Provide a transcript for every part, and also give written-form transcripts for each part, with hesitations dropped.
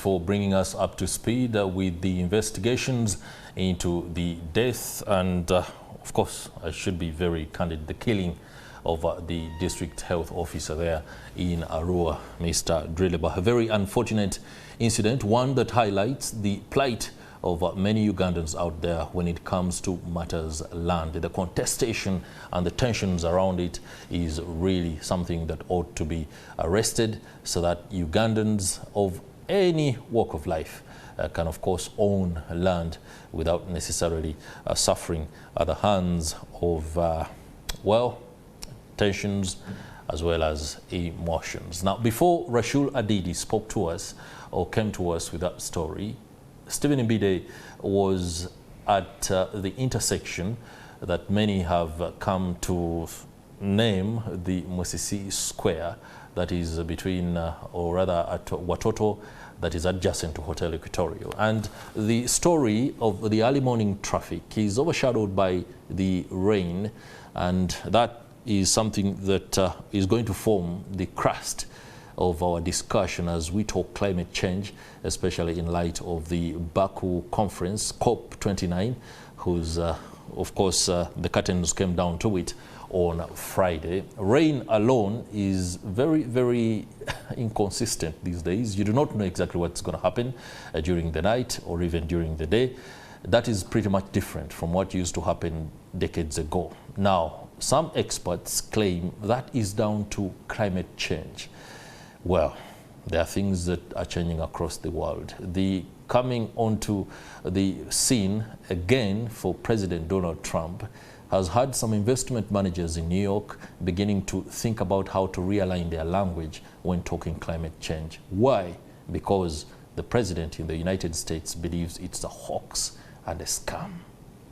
For bringing us up to speed with the investigations into the death and, of course, I should be very candid, the killing of the district health officer there in Arua, Mr. Drileba. A very unfortunate incident, one that highlights the plight of many Ugandans out there when it comes to matters land. The contestation and the tensions around it is really something that ought to be arrested so that Ugandans of any walk of life can, of course, own land without necessarily suffering at the hands of, well, tensions as well as emotions. Now, before Rashul Adidi spoke to us or came to us with that story, Stephen Mbide was at the intersection that many have come to name the Musisi Square, that is between, or rather at Watoto, that is adjacent to Hotel Equatorio. And the story of the early morning traffic is overshadowed by the rain, and that is something that is going to form the crust of our discussion as we talk climate change, especially in light of the Baku conference, COP29, whose, of course, the curtains came down to it on Friday. Rain alone is very, very inconsistent these days. You do not know exactly what's going to happen during the night or even during the day. That is pretty much different from what used to happen decades ago. Now, some experts claim that is down to climate change. Well, there are things that are changing across the world. The coming onto the scene again for President Donald Trump has had some investment managers in New York beginning to think about how to realign their language when talking climate change. Why? Because the president in the United States believes it's a hoax and a scam.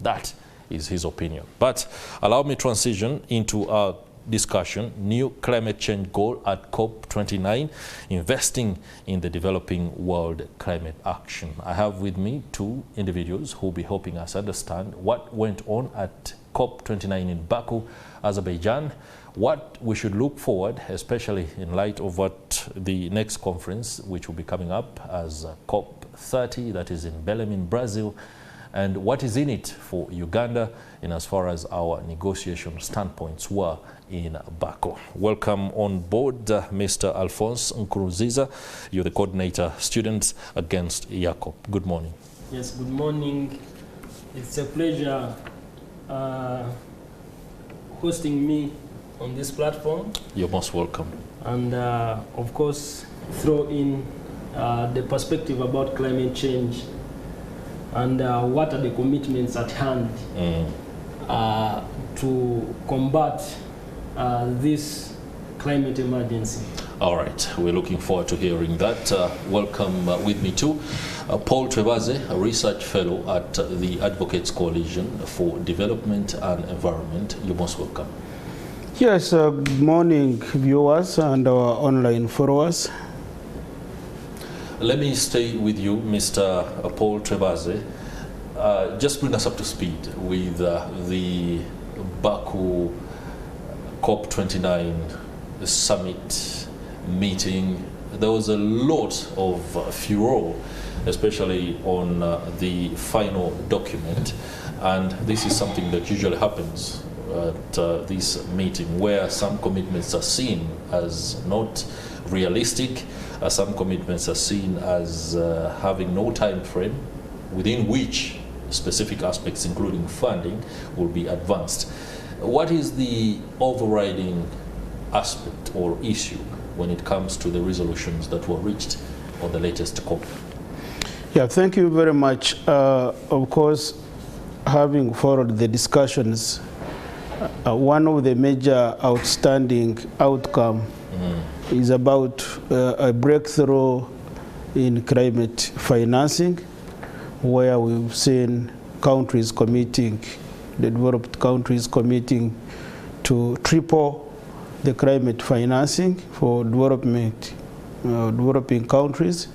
That is his opinion. But allow me transition into our discussion, new climate change goal at COP29, investing in the developing world climate action. I have with me two individuals who will be helping us understand what went on at COP29 in Baku, Azerbaijan, what we should look forward, especially in light of what the next conference, which will be coming up as COP30, that is in Belém in Brazil, and what is in it for Uganda in as far as our negotiation standpoints were in Baku. Welcome on board, Mr. Alphonse Nkurunziza. You're the coordinator, students Against EACOP. Good morning. Yes, good morning. It's a pleasure hosting me on this platform. You're most welcome. And of course, throw in the perspective about climate change and what are the commitments at hand to combat this climate emergency. All right, we're looking forward to hearing that. Welcome with me too, Paul Twebaze, a research fellow at the Advocates Coalition for Development and Environment. You're most welcome. Yes, good morning viewers and our online followers. Let me stay with you, Mr. Paul Twebaze. Just bring us up to speed with the Baku COP29 summit meeting. There was a lot of furor, especially on the final document, and this is something that usually happens at this meeting, where some commitments are seen as not realistic, some commitments are seen as having no time frame within which specific aspects, including funding, will be advanced. What is the overriding aspect or issue when it comes to the resolutions that were reached on the latest COP? Yeah, thank you very much. Of course, having followed the discussions, one of the major outstanding outcome is about a breakthrough in climate financing, where we've seen countries committing, the developed countries committing to triple the climate financing for developing countries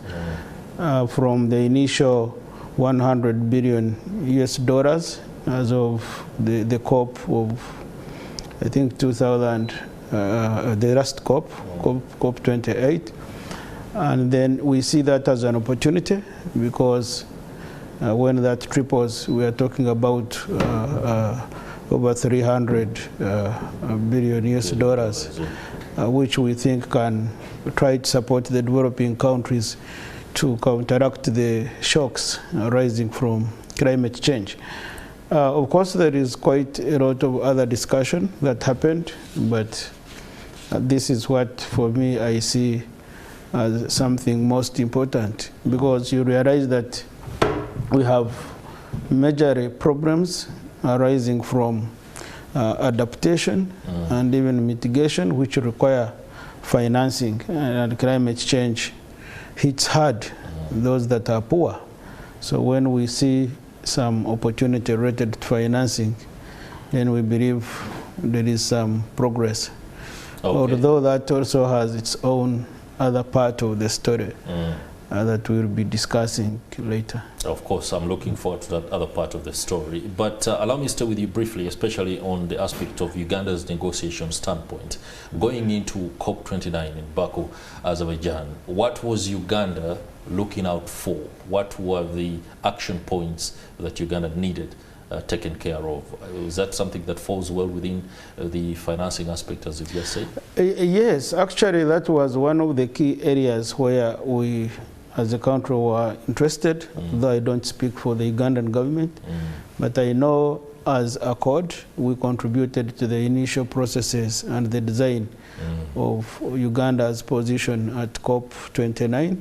from the initial 100 billion US dollars as of the COP of, I think, 2000, the last COP, COP28. And then we see that as an opportunity, because when that triples, we are talking about over 300 billion US dollars, which we think can try to support the developing countries to counteract the shocks arising from climate change. Of course, there is quite a lot of other discussion that happened, but this is what, for me, I see as something most important, because you realize that we have major problems arising from adaptation and even mitigation, which require financing, and climate change hits hard those that are poor. So when we see some opportunity related to financing, then we believe there is some progress. Okay. Although that also has its own other part of the story that we'll be discussing later. Of course, I'm looking forward to that other part of the story. But allow me to stay with you briefly, especially on the aspect of Uganda's negotiation standpoint. Going into COP29 in Baku, Azerbaijan, what was Uganda looking out for? What were the action points that Uganda needed taken care of? Is that something that falls well within the financing aspect, as you just said? Yes, actually that was one of the key areas where we as a country were interested, though I don't speak for the Ugandan government, but I know as ACODE we contributed to the initial processes and the design of Uganda's position at COP29,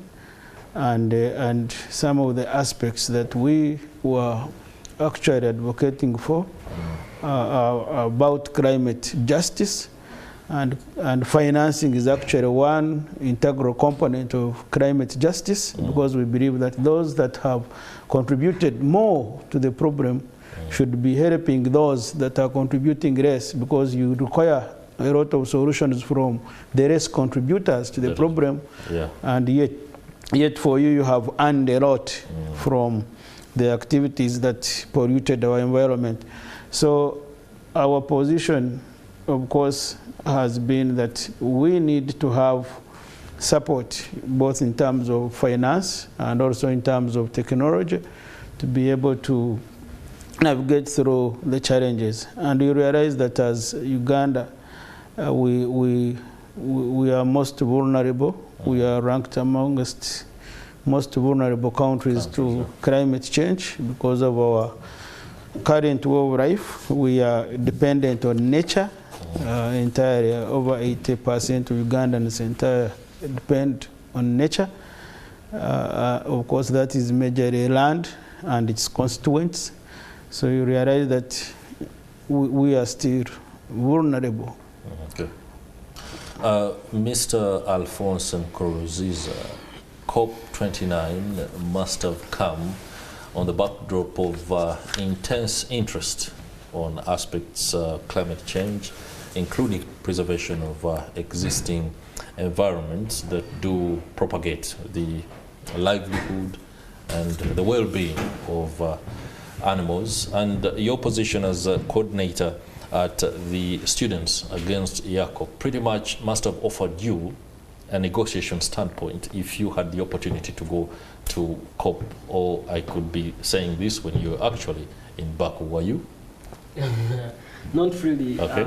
and some of the aspects that we were actually advocating for about climate justice, and financing is actually one integral component of climate justice, because we believe that those that have contributed more to the problem should be helping those that are contributing less, because you require a lot of solutions from the less contributors to the problem, and yet for you, you have earned a lot from the activities that polluted our environment. So our position, of course, has been that we need to have support, both in terms of finance and also in terms of technology, to be able to navigate through the challenges. And you realize that as Uganda, we are most vulnerable. We are ranked amongst most vulnerable countries to climate change because of our current way of life. We are dependent on nature entirely. Over 80% of Ugandans entirely depend on nature. Of course, that is majorly land and its constituents. So you realize that we are still vulnerable. Okay. Mr. Alphonse Nkurunziza, COP29 must have come on the backdrop of intense interest on aspects of climate change, including preservation of existing environments that do propagate the livelihood and the well-being of animals. And your position as a coordinator at the Students Against EACOP pretty much must have offered you a negotiation standpoint if you had the opportunity to go to COP, or I could be saying this when you were actually in Baku. Were you? Not really, okay.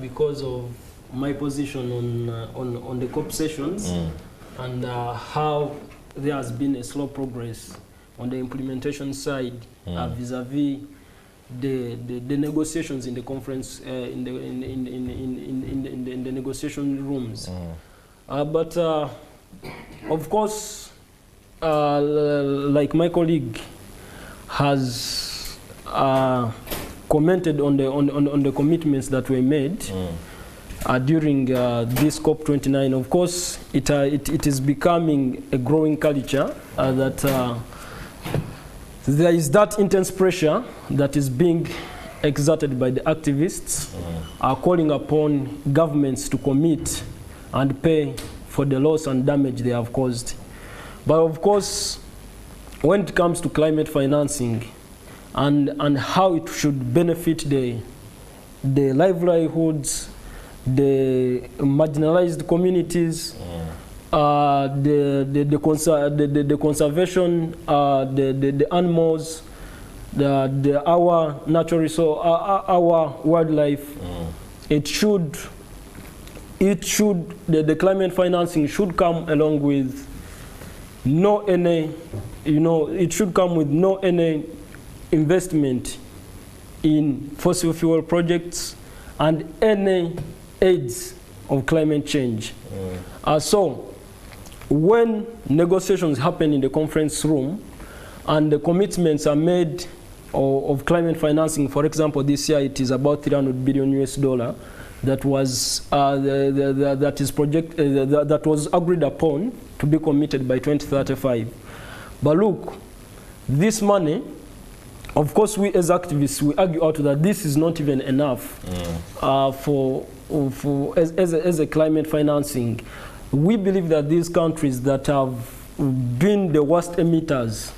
Because of my position on the COP sessions and how there has been a slow progress on the implementation side vis-a-vis the negotiations in the conference in the negotiation rooms. But of course, like my colleague has commented on the commitments that were made during this COP29. Of course, it is becoming a growing culture that there is that intense pressure that is being exerted by the activists, calling upon governments to commit and pay for the loss and damage they have caused. But of course, when it comes to climate financing and how it should benefit the livelihoods, the marginalized communities, the conservation, the animals, our natural resource, our wildlife. The climate financing should come along with it should come with no any investment in fossil fuel projects and any aids of climate change. So when negotiations happen in the conference room and the commitments are made of climate financing, for example, this year it is about $300 billion that was that was agreed upon to be committed by 2035. But look, this money, of course, we as activists, we argue out that this is not even enough as a climate financing. We believe that these countries that have been the worst emitters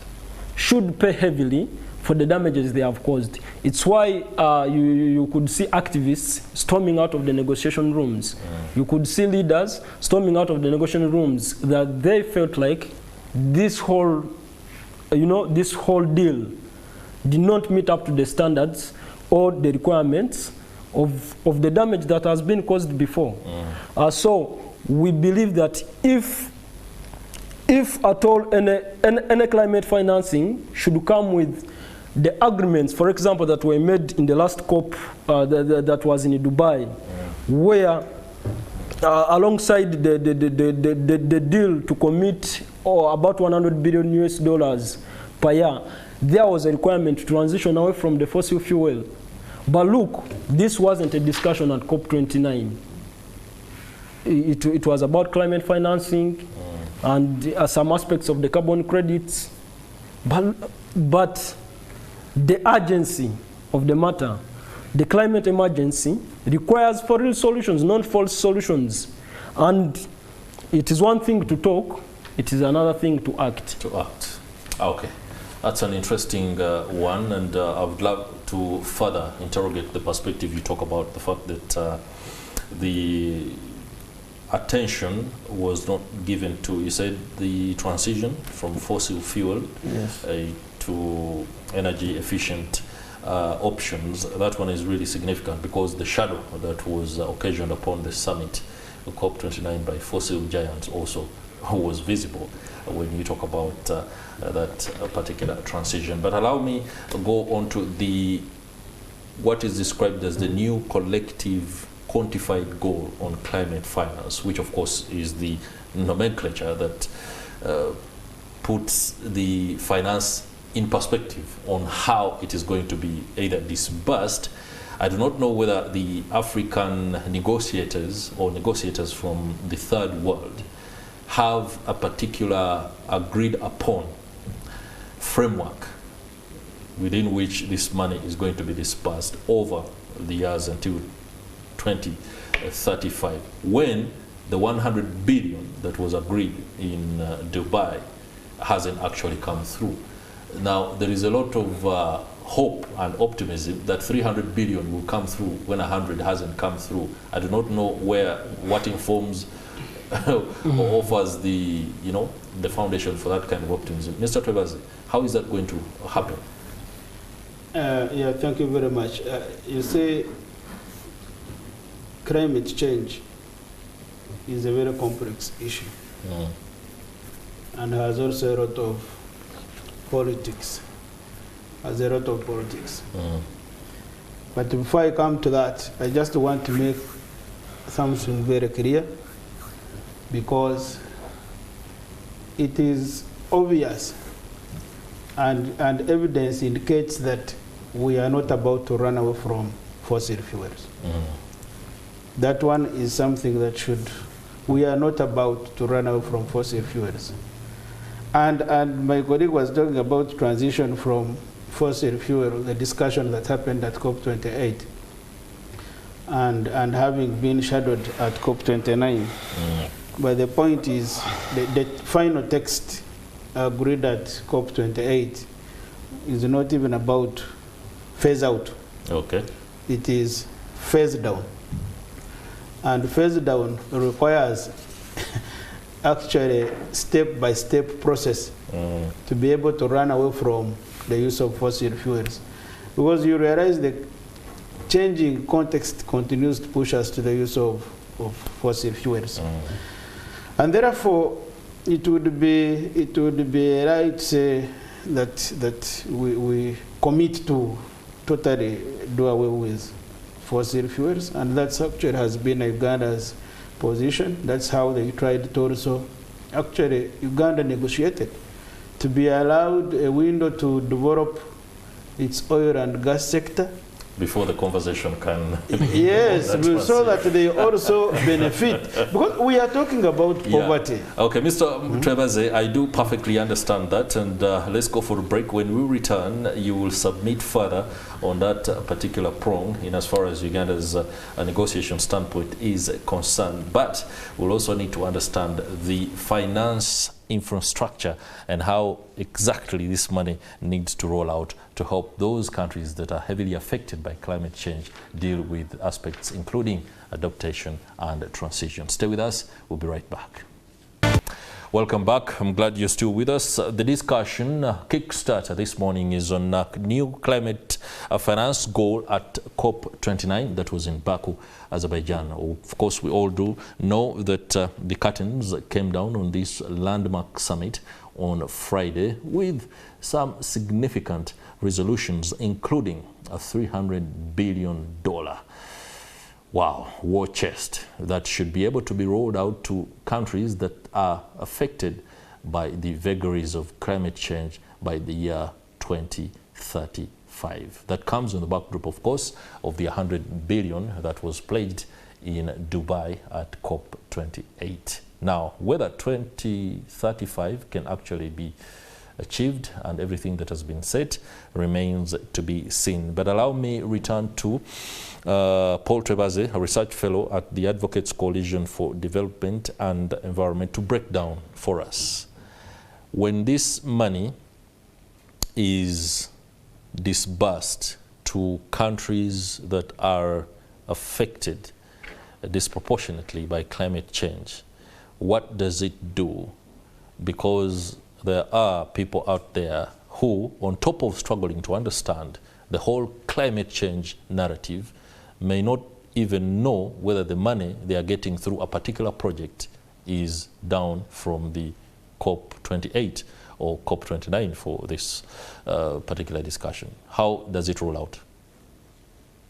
should pay heavily for the damages they have caused. It's why you could see activists storming out of the negotiation rooms. You could see leaders storming out of the negotiation rooms that they felt like this whole, this whole deal did not meet up to the standards or the requirements of the damage that has been caused before. So we believe that if at all any climate financing should come with the agreements, for example, that were made in the last COP that was in Dubai, where alongside the deal to commit about $100 billion per year, there was a requirement to transition away from the fossil fuel. But look, this wasn't a discussion at COP29. It was about climate financing and some aspects of the carbon credits. But the urgency of the matter, the climate emergency, requires for real solutions, not false solutions. And it is one thing to talk, it is another thing to act. Okay. That's an interesting one, and I would love to further interrogate the perspective you talk about the fact that the attention was not given to, you said, the transition from fossil fuel to energy efficient options. That one is really significant because the shadow that was occasioned upon the summit, COP29, by fossil giants also was visible when you talk about that particular transition. But allow me to go on to what is described as the new collective quantified goal on climate finance, which of course is the nomenclature that puts the finance in perspective on how it is going to be either disbursed. I do not know whether the African negotiators or negotiators from the third world have a particular agreed upon framework within which this money is going to be disbursed over the years until 2035, when the 100 billion that was agreed in Dubai hasn't actually come through. Now, there is a lot of hope and optimism that 300 billion will come through when 100 hasn't come through. I do not know what informs or offers the foundation for that kind of optimism. Mr. Twebaze, how is that going to happen? Yeah, thank you very much. You see, climate change is a very complex issue and has also a lot of politics. But before I come to that, I just want to make something very clear, because it is obvious and evidence indicates that we are not about to run away from fossil fuels. That one is something that we are not about to run away from fossil fuels. And my colleague was talking about transition from fossil fuel, the discussion that happened at COP28, and having been shadowed at COP29. But the point is, the final text agreed at COP28 is not even about phase out. Okay. It is phase down. And phase down requires actually step-by-step process to be able to run away from the use of fossil fuels. Because you realize the changing context continues to push us to the use of fossil fuels. And therefore, it would be right to say that we commit to totally do away with fossil fuels, and that's actually has been Uganda's position. That's how they tried to also, actually Uganda negotiated to be allowed a window to develop its oil and gas sector. Before the conversation can yes, so that they also benefit. Because we are talking about poverty. Okay, Mr. Twebaze, I do perfectly understand that, and let's go for a break. When we return, you will submit further on that particular prong in as far as Uganda's negotiation standpoint is concerned. But we'll also need to understand the finance infrastructure and how exactly this money needs to roll out to help those countries that are heavily affected by climate change deal with aspects including adaptation and transition. Stay with us, we'll be right back. Welcome back. I'm glad you're still with us. The discussion kickstarter this morning is on new climate finance goal at COP29 that was in Baku, Azerbaijan. Of course, we all do know that the curtains came down on this landmark summit on Friday with some significant resolutions, including a $300 billion war chest that should be able to be rolled out to countries that are affected by the vagaries of climate change by the year 2035. That comes in the backdrop, of course, of the $100 billion that was pledged in Dubai at COP28. Now, whether 2035 can actually be achieved and everything that has been said remains to be seen. But allow me return to Paul Twebaze, a research fellow at the Advocates Coalition for Development and Environment, to break down for us. When this money is disbursed to countries that are affected disproportionately by climate change, what does it do? Because there are people out there who, on top of struggling to understand the whole climate change narrative, may not even know whether the money they are getting through a particular project is down from the COP28 or COP29 for this particular discussion. How does it roll out?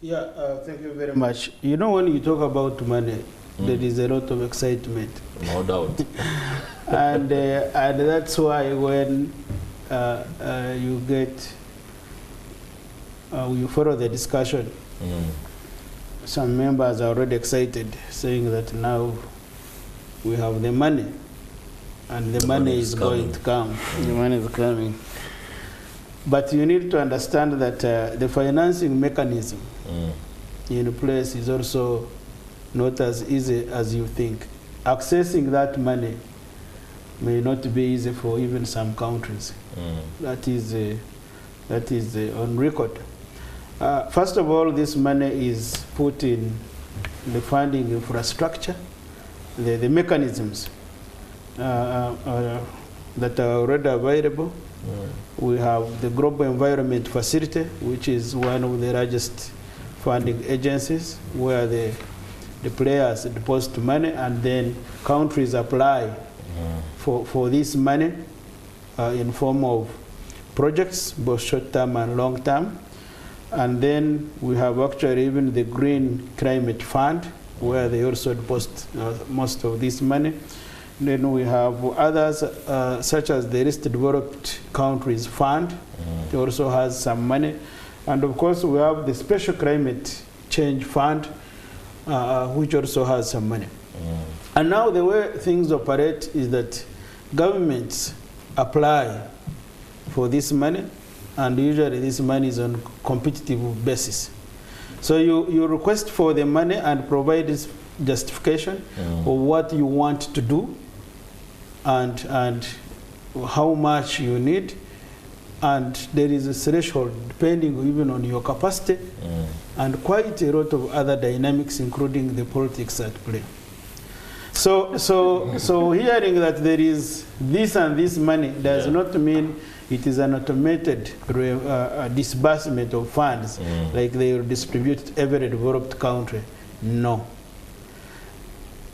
Yeah, thank you very much. You know, when you talk about money, there is a lot of excitement. No doubt. and that's why when you follow the discussion, some members are already excited, saying that now we have the money, and the money is going to come. The money is coming. But you need to understand that the financing mechanism in place is also not as easy as you think. Accessing that money may not be easy for even some countries. That is on record. First of all, this money is put in the funding infrastructure, the mechanisms that are already available. We have the Global Environment Facility, which is one of the largest funding agencies, where the players deposit money and then countries apply for this money in form of projects, both short-term and long-term. And then we have actually even the Green Climate Fund, where they also deposit most of this money. Then we have others, such as the Least Developed Countries Fund. It also has some money. And of course, we have the Special Climate Change Fund, which also has some money. And now the way things operate is that governments apply for this money, and usually this money is on competitive basis. So you request for the money and provide this justification of what you want to do and how much you need. And there is a threshold depending even on your capacity and quite a lot of other dynamics, including the politics at play. So hearing that there is this and this money does not mean it is an automated disbursement of funds like they will distribute to every developed country. No.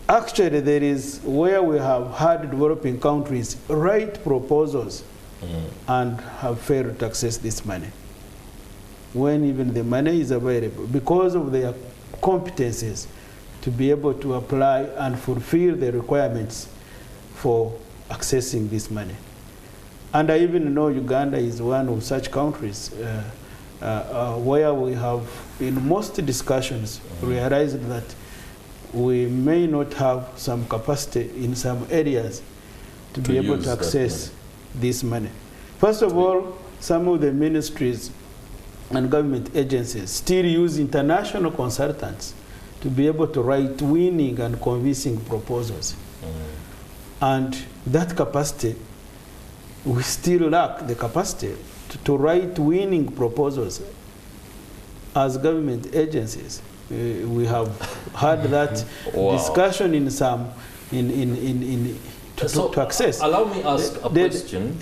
Actually, there is where we have had developing countries write proposals and have failed to access this money when even the money is available because of their competencies to be able to apply and fulfill the requirements for accessing this money. And I even know Uganda is one of such countries where we have, in most discussions, realized that we may not have some capacity in some areas to be able to access this money. First of all, some of the ministries and government agencies still use international consultants to be able to write winning and convincing proposals. And that capacity, we still lack the capacity to write winning proposals as government agencies. We have had that discussion in some, to access. Allow me ask a question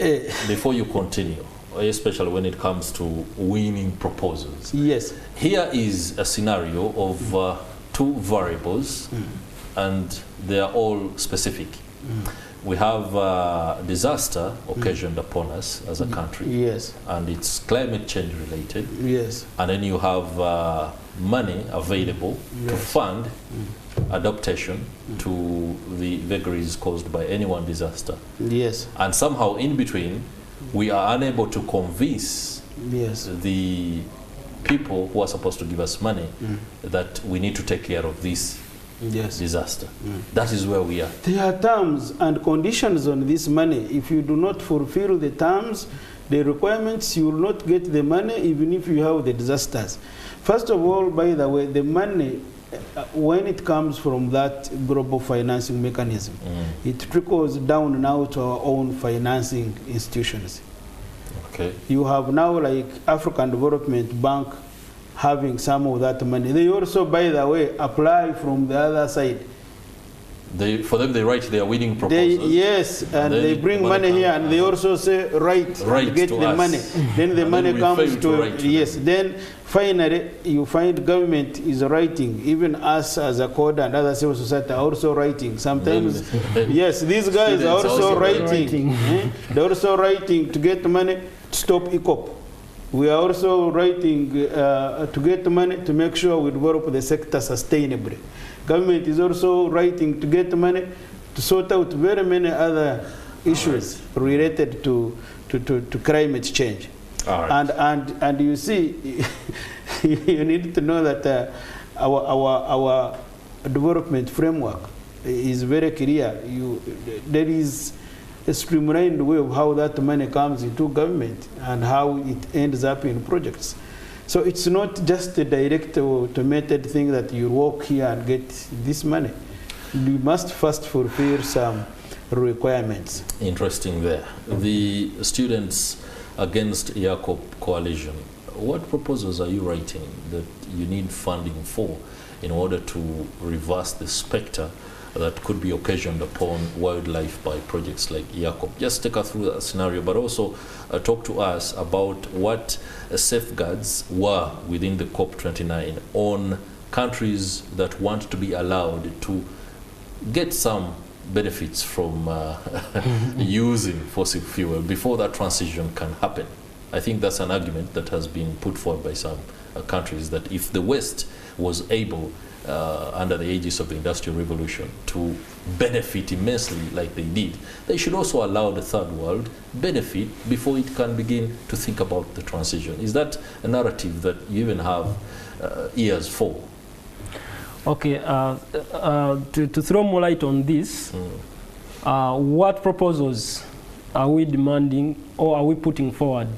before you continue, especially when it comes to winning proposals. Yes. Here is a scenario of two variables, and they are all specific. We have disaster occasioned upon us as a country. Yes. And it's climate change related. Yes. And then you have money available to fund adaptation to the vagaries caused by any one disaster. Yes. And somehow in between, we are unable to convince the people who are supposed to give us money that we need to take care of this disaster. That is where we are. There are terms and conditions on this money. If you do not fulfill the terms, the requirements, you will not get the money even if you have the disasters. First of all, by the way, the money, when it comes from that global financing mechanism, it trickles down now to our own financing institutions. Okay. You have now like African Development Bank having some of that money. They also, by the way, apply from the other side. For them, they write their winning proposals. Yes, and they bring money here, and they also say, right to get the money. Then the money comes to yes. Then finally, you find government is writing, even us as ACODE and other civil society are also writing. Sometimes, yes, these guys are also writing. They're also writing to get money to stop EACOP. We are also writing to get money to make sure we develop the sector sustainably. Government is also writing to get money to sort out very many other issues related to climate change. And you see, you need to know that our development framework is very clear. There is a streamlined way of how that money comes into government and how it ends up in projects. So it's not just a direct automated thing that you walk here and get this money. You must first fulfill some requirements. Interesting there. The Students Against EACOP Coalition, what proposals are you writing that you need funding for in order to reverse the specter that could be occasioned upon wildlife by projects like EACOP? Just take us through that scenario, but also talk to us about what safeguards were within the COP29 on countries that want to be allowed to get some benefits from using fossil fuel before that transition can happen. I think that's an argument that has been put forward by some countries, that if the West was able under the aegis of the Industrial Revolution to benefit immensely like they did, they should also allow the third world benefit before it can begin to think about the transition. Is that a narrative that you even have ears for? Okay, to throw more light on this, what proposals are we demanding or are we putting forward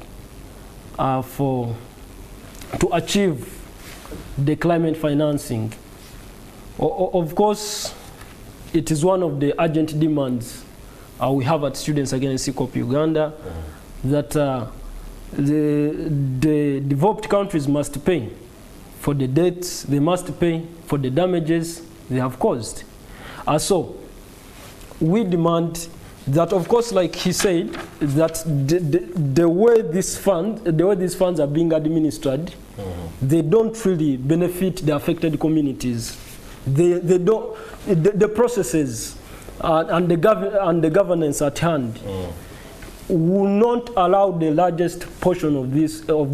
to achieve the climate financing? Of course, it is one of the urgent demands we have at Students Against EACOP Uganda, that the developed countries must pay for the debts, they must pay for the damages they have caused. So we demand that, of course, like he said, that the way these funds are being administered, they don't really benefit the affected communities. They don't. The processes and the governance at hand will not allow the largest portion of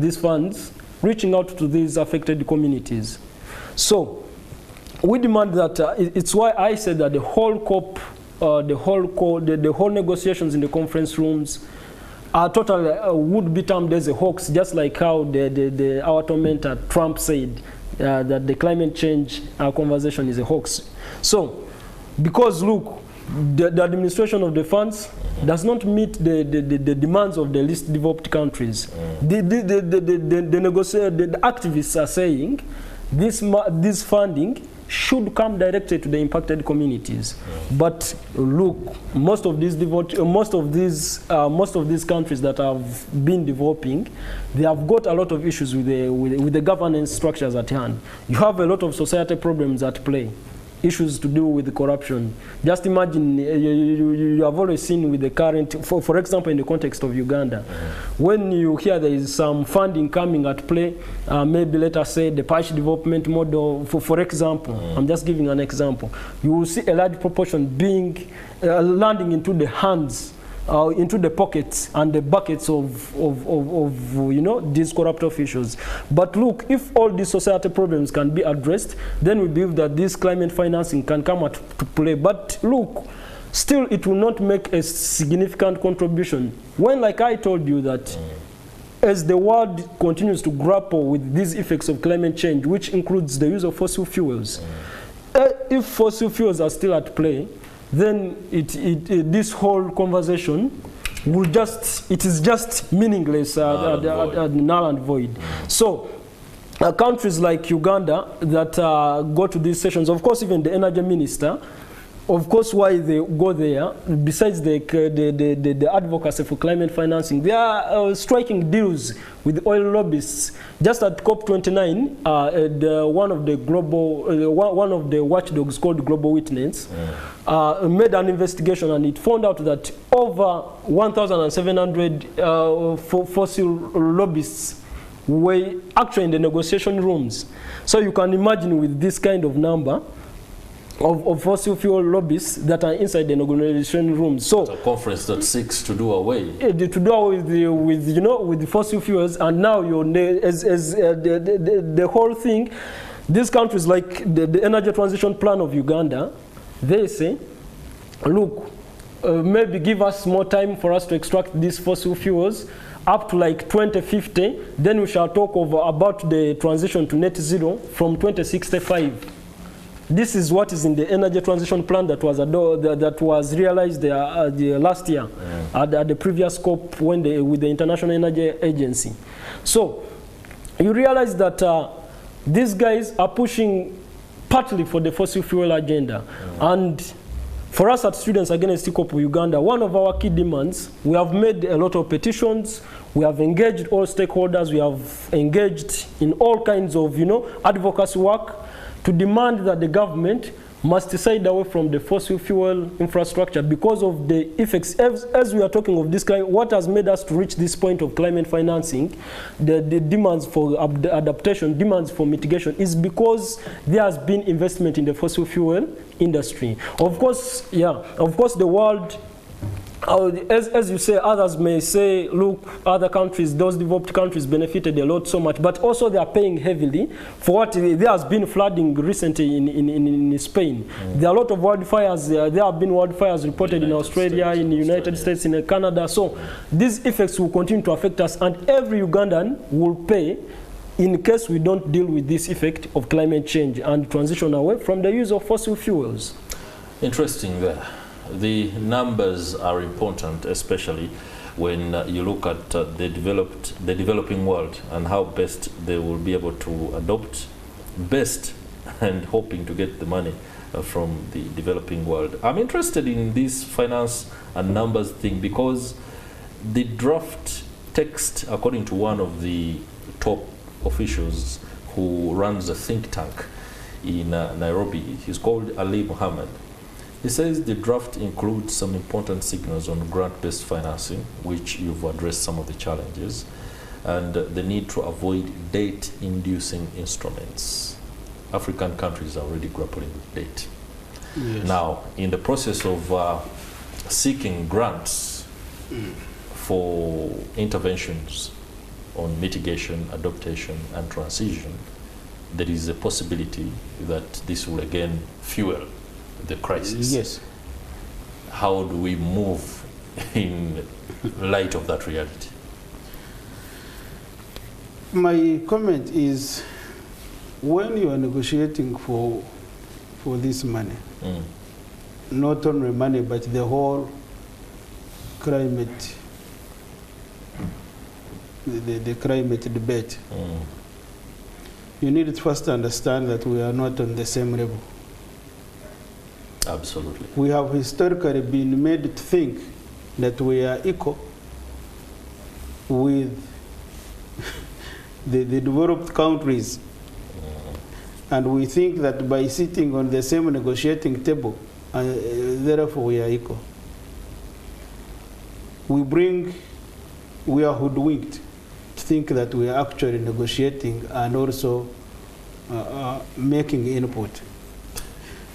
these funds reaching out to these affected communities. So we demand that. It's why I said that the whole COP. The whole negotiations in the conference rooms are totally would be termed as a hoax, just like how our tormentor Trump said that the climate change conversation is a hoax. So, because look, the administration of the funds does not meet the demands of the least developed countries. The activists are saying this funding should come directly to the impacted communities. But look, most of these countries that have been developing, they have got a lot of issues with the governance structures at hand. You have a lot of societal problems at play. Issues to do with the corruption. Just imagine, you have always seen with the current, for example, in the context of Uganda, when you hear there is some funding coming at play, maybe let us say the patch development model, for example, I'm just giving an example, you will see a large proportion being landing into the hands, into the pockets and the buckets of these corrupt officials. But look, if all these societal problems can be addressed, then we believe that this climate financing can come to play. But look, still it will not make a significant contribution. When, like I told you, that as the world continues to grapple with these effects of climate change, which includes the use of fossil fuels, if fossil fuels are still at play, then this whole conversation will it is just meaningless, null and void. So countries like Uganda that go to these sessions, of course, even the energy minister, of course, why they go there, besides the advocacy for climate financing, they are striking deals with oil lobbyists. Just at COP29, one of the watchdogs called Global Witness made an investigation, and it found out that over 1,700 fossil lobbyists were actually in the negotiation rooms. So you can imagine, with this kind of number of fossil fuel lobbyists that are inside the negotiation room. So it's a conference that seeks to do away with the fossil fuels, and now the whole thing. These countries, like the energy transition plan of Uganda, they say, look, maybe give us more time for us to extract these fossil fuels up to like 2050. Then we shall talk about the transition to net zero from 2065. This is what is in the energy transition plan that was realized the last year at the previous COP with the International Energy Agency. So you realize that these guys are pushing partly for the fossil fuel agenda. And for us at Students Against EACOP Uganda, one of our key demands, we have made a lot of petitions, we have engaged all stakeholders, we have engaged in all kinds of advocacy work, to demand that the government must side away from the fossil fuel infrastructure because of the effects. As we are talking of this, what has made us to reach this point of climate financing, the demands for adaptation, demands for mitigation, is because there has been investment in the fossil fuel industry. Of course, the world, as you say, others may say, look, other countries, those developed countries benefited a lot so much, but also they are paying heavily for what there has been flooding recently in Spain. There are a lot of wildfires. There have been wildfires reported in Australia, in the United States, in Canada. So these effects will continue to affect us, and every Ugandan will pay in case we don't deal with this effect of climate change and transition away from the use of fossil fuels. Interesting there. The numbers are important, especially when you look at the developing world and how best they will be able to adopt best, and hoping to get the money from the developing world. I'm interested in this finance and numbers thing because the draft text, according to one of the top officials who runs a think tank in Nairobi, he's called Ali Mohammed. He says the draft includes some important signals on grant-based financing, which you've addressed some of the challenges, and the need to avoid debt-inducing instruments. African countries are already grappling with debt. Yes. Now, in the process of seeking grants for interventions on mitigation, adaptation, and transition, there is a possibility that this will again fuel the crisis. Yes. How do we move in light of that reality? My comment is, when you are negotiating for this money, not only money but the whole climate, the climate debate, you need to first understand that we are not on the same level. Absolutely. We have historically been made to think that we are equal with the developed countries. And we think that by sitting on the same negotiating table, therefore we are equal. We are hoodwinked to think that we are actually negotiating and also making input.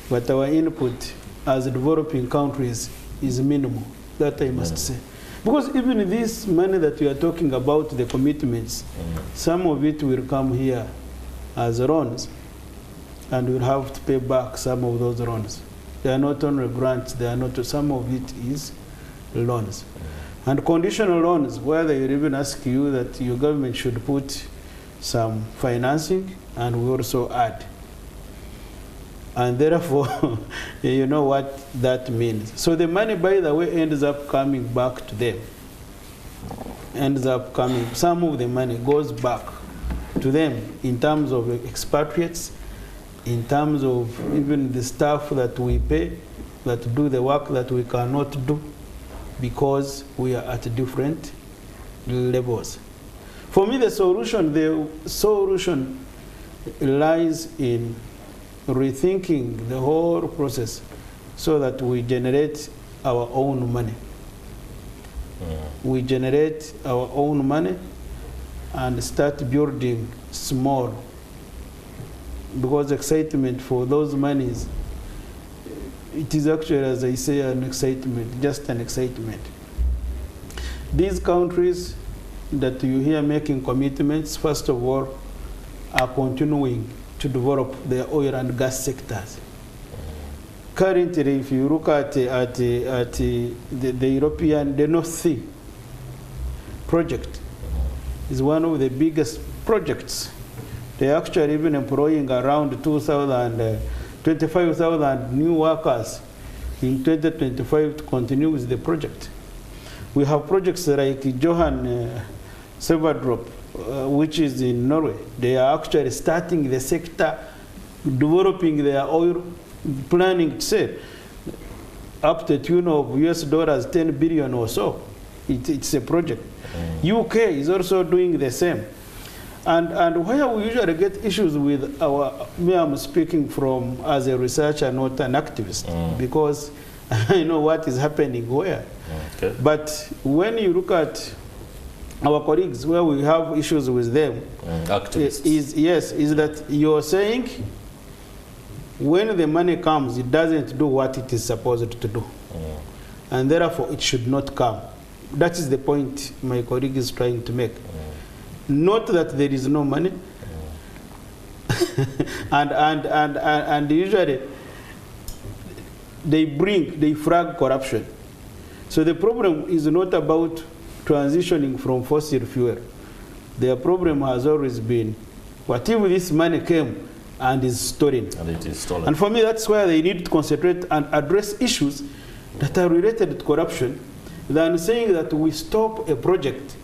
But our input as developing countries is minimal, that I must say. Because even this money that we are talking about, the commitments, some of it will come here as loans, and we'll have to pay back some of those loans. They are not only grants, they are not, some of it is loans. And conditional loans, where they will even ask you that your government should put some financing, and we also add. And therefore, you know what that means. So the money, by the way, ends up coming back to them. Some of the money goes back to them in terms of expatriates, in terms of even the staff that we pay, that do the work that we cannot do because we are at different levels. For me, the solution lies in rethinking the whole process so that we generate our own money. We generate our own money and start building small, because excitement for those monies, it is actually, as I say, an excitement, just an excitement. These countries that you hear making commitments, first of all, are continuing to develop their oil and gas sectors. Currently, if you look at the European, the North Sea project is one of the biggest projects. They're actually even employing around 25,000 new workers in 2025 to continue with the project. We have projects like Johan Sverdrup, which is in Norway. They are actually starting the sector, developing their oil, planning to sell up to the tune of US dollars 10 billion or so. It's a project. UK is also doing the same. And where we usually get issues with me, I'm speaking from as a researcher, not an activist, because I know what is happening where. Okay. But when you look at our colleagues, where we have issues with them, activists, is that you're saying when the money comes, it doesn't do what it is supposed to do. And therefore, it should not come. That is the point my colleague is trying to make. Not that there is no money. and usually, they flag corruption. So the problem is not about transitioning from fossil fuel. Their problem has always been, what if this money came and is stolen? And it is stolen. And for me, that's why they need to concentrate and address issues that are related to corruption than saying that we stop a project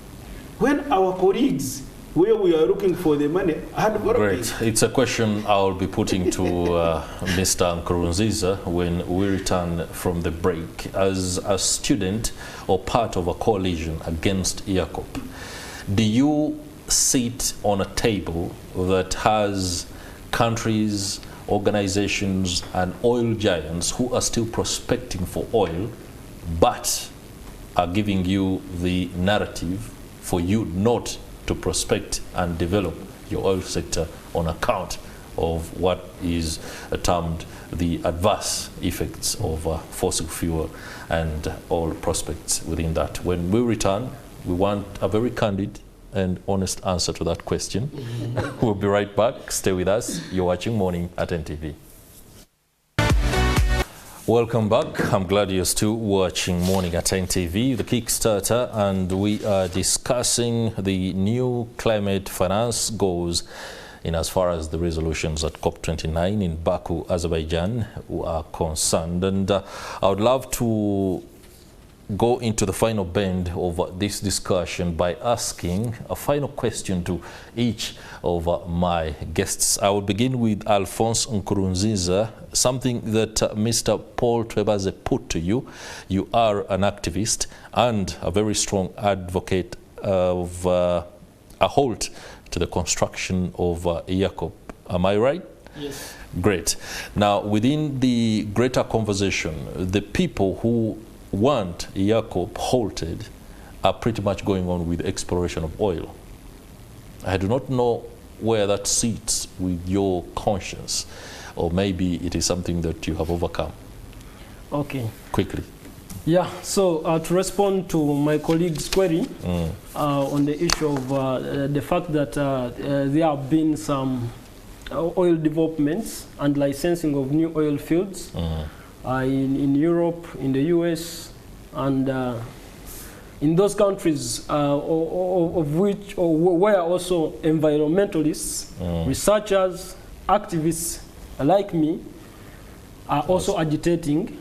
when our colleagues, where we are looking for the money, are developing. Great. It's a question I'll be putting to Mr. Nkurunziza when we return from the break. As a student or part of a coalition against EACOP, do you sit on a table that has countries, organizations, and oil giants who are still prospecting for oil, but are giving you the narrative for you not to prospect and develop your oil sector on account of what is termed the adverse effects of fossil fuel and oil prospects within that. When we return, we want a very candid and honest answer to that question. We'll be right back. Stay with us. You're watching Morning at NTV. Welcome back. I'm glad you're still watching Morning at NTV, the Kickstarter, and we are discussing the new climate finance goals in as far as the resolutions at COP29 in Baku, Azerbaijan are concerned. And I would love to go into the final bend of this discussion by asking a final question to each of my guests. I will begin with Alphonse Nkurunziza, something that Mr. Paul Twebaze put to you. You are an activist and a very strong advocate of a halt to the construction of EACOP. Am I right? Yes. Great. Now, within the greater conversation, the people who want EACOP halted are pretty much going on with exploration of oil. I do not know where that sits with your conscience, or maybe it is something that you have overcome. Okay. Quickly. Yeah, so to respond to my colleague's query on the issue of the fact that there have been some oil developments and licensing of new oil fields in Europe, in the US, and in those countries of which, where also environmentalists, researchers, activists like me are also agitating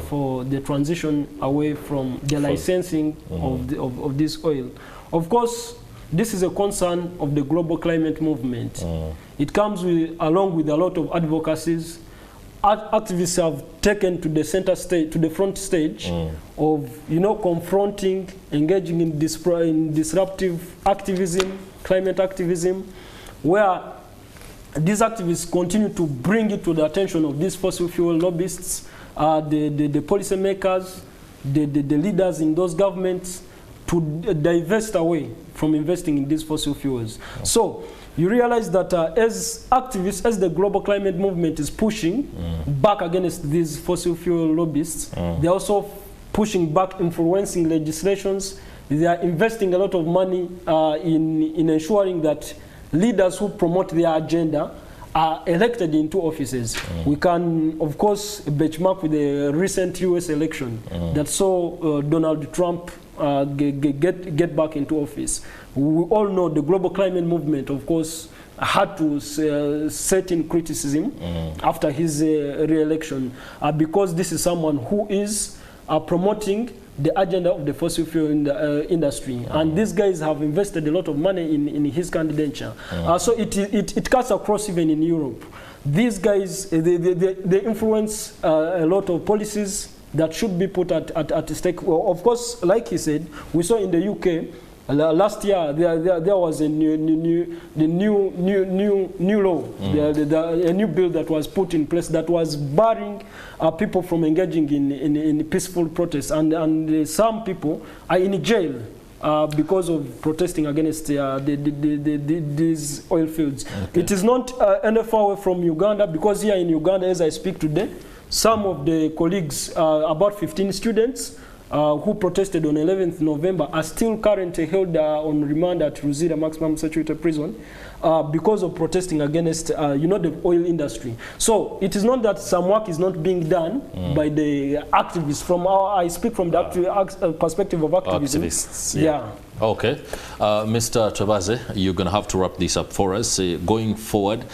for the transition away from the licensing of this oil. Of course, this is a concern of the global climate movement. It comes along with a lot of advocacies. Activists have taken to the center stage, to the front stage of, confronting, engaging in disruptive activism, climate activism, where these activists continue to bring it to the attention of these fossil fuel lobbyists, the policymakers, the leaders in those governments, to divest away from investing in these fossil fuels. So you realize that as activists, as the global climate movement is pushing back against these fossil fuel lobbyists, they're also pushing back, influencing legislations. They are investing a lot of money in ensuring that leaders who promote their agenda are elected into offices. We can, of course, benchmark with the recent US election that saw Donald Trump get back into office. We all know the global climate movement, of course, had to set in criticism after his re-election because this is someone who is promoting the agenda of the fossil fuel industry. And these guys have invested a lot of money in his candidature. So it cuts across even in Europe. These guys, they influence a lot of policies that should be put at stake. Well, of course, like he said, we saw in the UK last year there was a new law, a new bill that was put in place that was barring people from engaging in peaceful protests, and some people are in jail because of protesting against these oil fields. Okay. It is not any far away from Uganda, because here in Uganda, as I speak today, some of the colleagues, about 15 students who protested on 11th November, are still currently held on remand at Ruzira Maximum Security Prison because of protesting against, the oil industry. So it is not that some work is not being done by the activists. I speak from the perspective of activism. Activists, yeah. Okay. Mr. Twebaze, you're going to have to wrap this up for us. Going forward,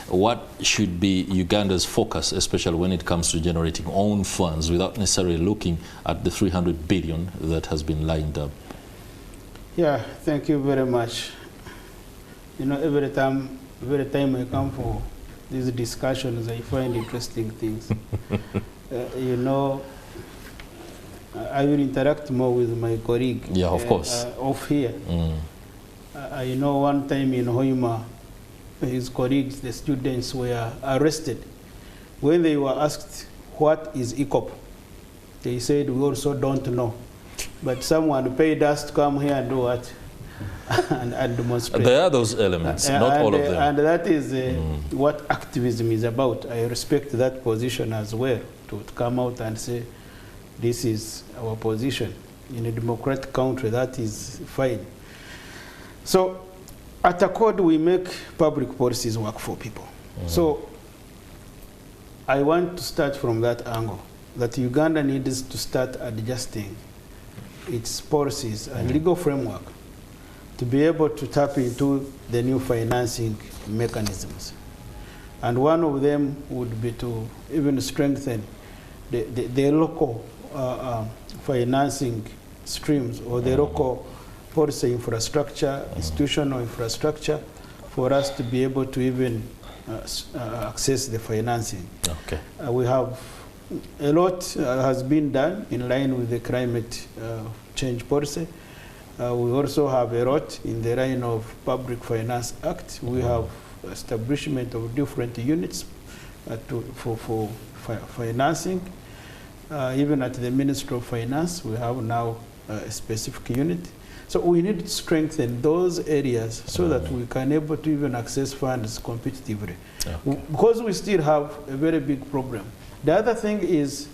what should be Uganda's focus, especially when it comes to generating own funds without necessarily looking at the 300 billion that has been lined up? Yeah, thank you very much. Every time I come for these discussions, I find interesting things. I will interact more with my colleague. Yeah, of course. Off here. I know one time in Hoima, his colleagues, the students, were arrested. When they were asked, what is EACOP? They said, we also don't know. But someone paid us to come here and do what? and demonstrate. There are those elements, not all of them. And that is what activism is about. I respect that position as well, to come out and say, this is our position. In a democratic country, that is fine. So at ACODE, we make public policies work for people. So I want to start from that angle, that Uganda needs to start adjusting its policies and legal framework to be able to tap into the new financing mechanisms. And one of them would be to even strengthen the local financing streams, or the local policy infrastructure, institutional infrastructure, for us to be able to even access the financing. Okay. We have a lot has been done in line with the climate change policy. We also have a lot in the line of Public Finance Act. We have establishment of different units for financing. Even at the Ministry of Finance, we have now a specific unit. So we need to strengthen those areas so that we can able to even access funds competitively. Okay. Because we still have a very big problem. The other thing is,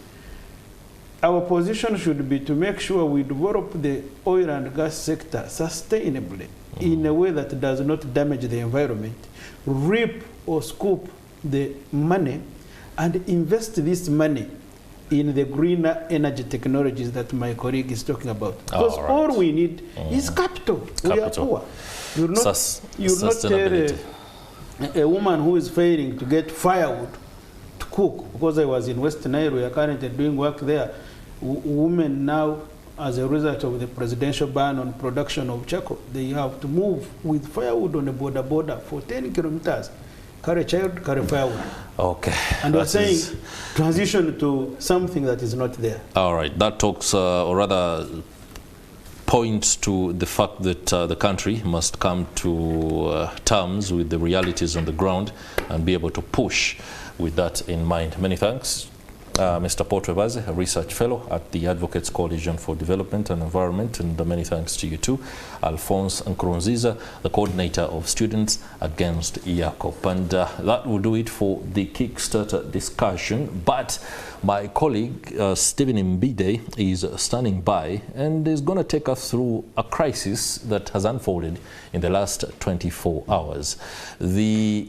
our position should be to make sure we develop the oil and gas sector sustainably in a way that does not damage the environment, reap or scoop the money, and invest this money in the greener energy technologies that my colleague is talking about. Because all we need is capital. We are poor. You'll not tell a woman who is failing to get firewood to cook, because I was in West Nile, we are currently doing work there. Women now, as a result of the presidential ban on production of charcoal, they have to move with firewood on the border for 10 kilometers. Carry child, carry firewood. Okay. And we're saying transition to something that is not there. All right. That talks, or rather points to the fact that the country must come to terms with the realities on the ground and be able to push with that in mind. Many thanks. Mr. Paul Twebaze, a research fellow at the Advocates Coalition for Development and Environment, and many thanks to you too. Alphonse Nkurunziza, the coordinator of Students Against EACOP. And that will do it for the Kickstarter discussion. But my colleague, Stephen Mbide, is standing by and is going to take us through a crisis that has unfolded in the last 24 hours. The